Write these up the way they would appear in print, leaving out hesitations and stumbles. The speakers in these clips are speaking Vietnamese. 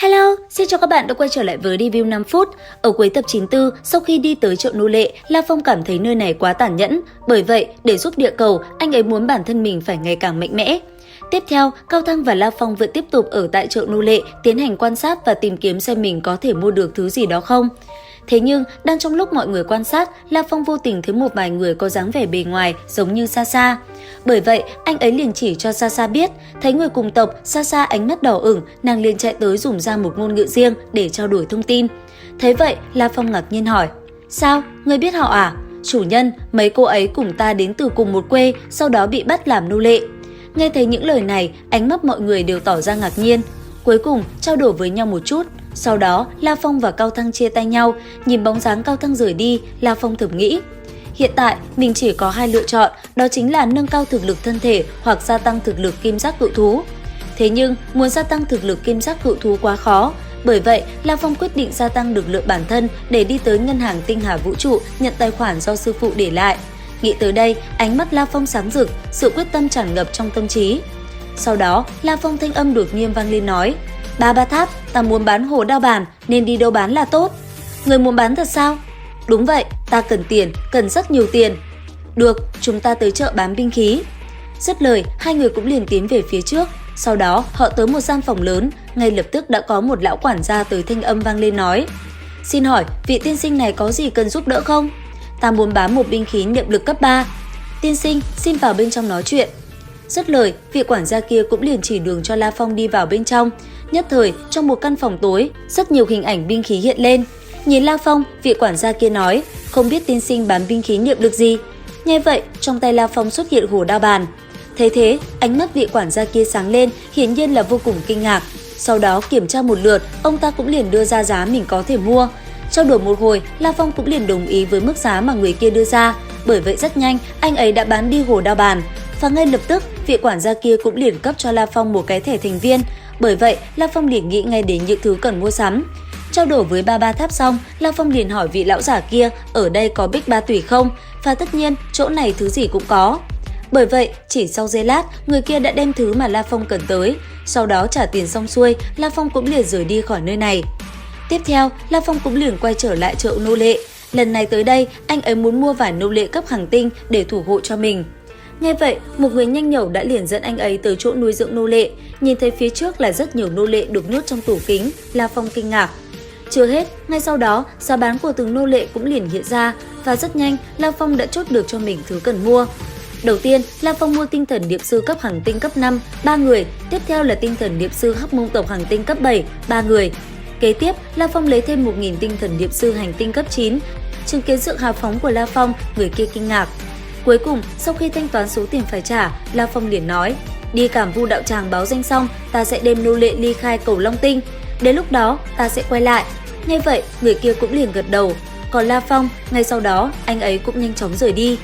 Hello, xin chào các bạn đã quay trở lại với review 5 phút. Ở cuối tập 94, sau khi đi tới chợ nô lệ, La Phong cảm thấy nơi này quá tàn nhẫn. Bởi vậy, để giúp địa cầu, anh ấy muốn bản thân mình phải ngày càng mạnh mẽ. Tiếp theo, Cao Thăng và La Phong vẫn tiếp tục ở tại chợ nô lệ, tiến hành quan sát và tìm kiếm xem mình có thể mua được thứ gì đó không. Thế nhưng, đang trong lúc mọi người quan sát, La Phong vô tình thấy một vài người có dáng vẻ bề ngoài giống như Sasa. Bởi vậy, anh ấy liền chỉ cho Sasa biết, thấy người cùng tộc, Sasa ánh mắt đỏ ửng, nàng liền chạy tới dùng ra một ngôn ngữ riêng để trao đổi thông tin. Thế vậy, La Phong ngạc nhiên hỏi, sao, người biết họ à? Chủ nhân, mấy cô ấy cùng ta đến từ cùng một quê, sau đó bị bắt làm nô lệ. Nghe thấy những lời này, ánh mắt mọi người đều tỏ ra ngạc nhiên. Cuối cùng, trao đổi với nhau một chút. Sau đó, La Phong và Cao Thăng chia tay nhau, nhìn bóng dáng Cao Thăng rời đi, La Phong thầm nghĩ. Hiện tại, mình chỉ có hai lựa chọn, đó chính là nâng cao thực lực thân thể hoặc gia tăng thực lực kim giác cự thú. Thế nhưng, muốn gia tăng thực lực kim giác cự thú quá khó. Bởi vậy, La Phong quyết định gia tăng lực lượng bản thân để đi tới ngân hàng tinh hà vũ trụ nhận tài khoản do sư phụ để lại. Nghĩ tới đây, ánh mắt La Phong sáng rực, sự quyết tâm tràn ngập trong tâm trí. Sau đó, La Phong thanh âm đột nhiên vang lên nói, Ba Tháp, ta muốn bán hồ đao bàn, nên đi đâu bán là tốt. Người muốn bán thật sao? Đúng vậy, ta cần tiền, cần rất nhiều tiền. Được, chúng ta tới chợ bán binh khí. Dứt lời, hai người cũng liền tiến về phía trước. Sau đó, họ tới một gian phòng lớn, ngay lập tức đã có một lão quản gia tới thanh âm vang lên nói, xin hỏi, vị tiên sinh này có gì cần giúp đỡ không? Ta muốn bán một binh khí niệm lực cấp 3. Tiên sinh, xin vào bên trong nói chuyện. Dứt lời, vị quản gia kia cũng liền chỉ đường cho La Phong đi vào bên trong. Nhất thời, trong một căn phòng tối, rất nhiều hình ảnh binh khí hiện lên. Nhìn La Phong, vị quản gia kia nói, không biết tiên sinh bán binh khí niệm lực gì. Nghe vậy, trong tay La Phong xuất hiện hồ đao bàn. Thấy thế, ánh mắt vị quản gia kia sáng lên, hiển nhiên là vô cùng kinh ngạc. Sau đó kiểm tra một lượt, ông ta cũng liền đưa ra giá mình có thể mua. Trao đổi một hồi, La Phong cũng liền đồng ý với mức giá mà người kia đưa ra. Bởi vậy rất nhanh, anh ấy đã bán đi hồ đao bàn. Và ngay lập tức, vị quản gia kia cũng liền cấp cho La Phong một cái thẻ thành viên. Bởi vậy, La Phong liền nghĩ ngay đến những thứ cần mua sắm. Trao đổi với Ba Tháp xong, La Phong liền hỏi vị lão giả kia ở đây có bích ba tùy không? Và tất nhiên, chỗ này thứ gì cũng có. Bởi vậy, chỉ sau giây lát, người kia đã đem thứ mà La Phong cần tới. Sau đó trả tiền xong xuôi, La Phong cũng liền rời đi khỏi nơi này. Tiếp theo, La Phong cũng liền quay trở lại chợ nô lệ. Lần này tới đây, anh ấy muốn mua vài nô lệ cấp hành tinh để thủ hộ cho mình. Nghe vậy, một người nhanh nhẩu đã liền dẫn anh ấy tới chỗ nuôi dưỡng nô lệ. Nhìn thấy phía trước là rất nhiều nô lệ được nhốt trong tủ kính, La Phong kinh ngạc. Chưa hết, ngay sau đó, giá bán của từng nô lệ cũng liền hiện ra và rất nhanh, La Phong đã chốt được cho mình thứ cần mua. Đầu tiên, La Phong mua tinh thần điệp sư cấp hành tinh cấp 5, 3 người, tiếp theo là tinh thần điệp sư hắc mông tộc hành tinh cấp 7, 3 người. Kế tiếp, La Phong lấy thêm 1000 tinh thần điệp sư hành tinh cấp 9. Chứng kiến sự hào phóng của La Phong, người kia kinh ngạc. Cuối cùng, sau khi thanh toán số tiền phải trả, La Phong liền nói, đi Cảm Vu đạo tràng báo danh xong, ta sẽ đem nô lệ ly khai cầu Long Tinh. Đến lúc đó, ta sẽ quay lại. Nghe vậy, người kia cũng liền gật đầu. Còn La Phong, ngay sau đó, anh ấy cũng nhanh chóng rời đi.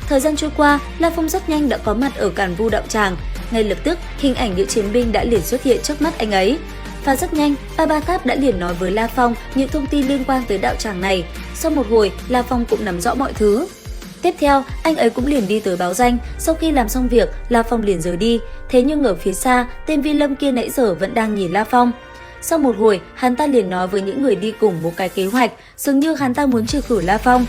Thời gian trôi qua, La Phong rất nhanh đã có mặt ở Cảm Vu đạo tràng. Ngay lập tức, hình ảnh những chiến binh đã liền xuất hiện trước mắt anh ấy. Và rất nhanh, Ba Tháp đã liền nói với La Phong những thông tin liên quan tới đạo tràng này. Sau một hồi, La Phong cũng nắm rõ mọi thứ. Tiếp theo, anh ấy cũng liền đi tới báo danh. Sau khi làm xong việc, La Phong liền rời đi. Thế nhưng ở phía xa, tên Vi Lâm kia nãy giờ vẫn đang nhìn La Phong. Sau một hồi, hắn ta liền nói với những người đi cùng một cái kế hoạch, dường như hắn ta muốn trừ khử La Phong.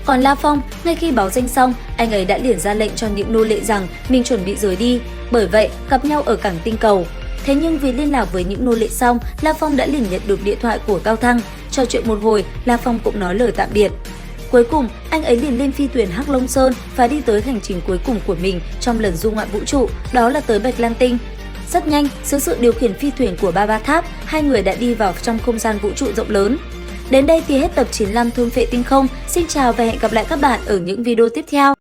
Còn La Phong, ngay khi báo danh xong, anh ấy đã liền ra lệnh cho những nô lệ rằng mình chuẩn bị rời đi. Bởi vậy, gặp nhau ở cảng tinh cầu. Thế nhưng vì liên lạc với những nô lệ xong, La Phong đã liền nhận được điện thoại của Cao Thăng. Trò chuyện một hồi, La Phong cũng nói lời tạm biệt. Cuối cùng, anh ấy liền lên phi thuyền Hắc Long Sơn và đi tới hành trình cuối cùng của mình trong lần du ngoại vũ trụ, đó là tới Bạch Lan Tinh. Rất nhanh, dưới sự điều khiển phi thuyền của Ba Tháp, hai người đã đi vào trong không gian vũ trụ rộng lớn. Đến đây thì hết tập 95 Thôn Phệ Tinh Không. Xin chào và hẹn gặp lại các bạn ở những video tiếp theo.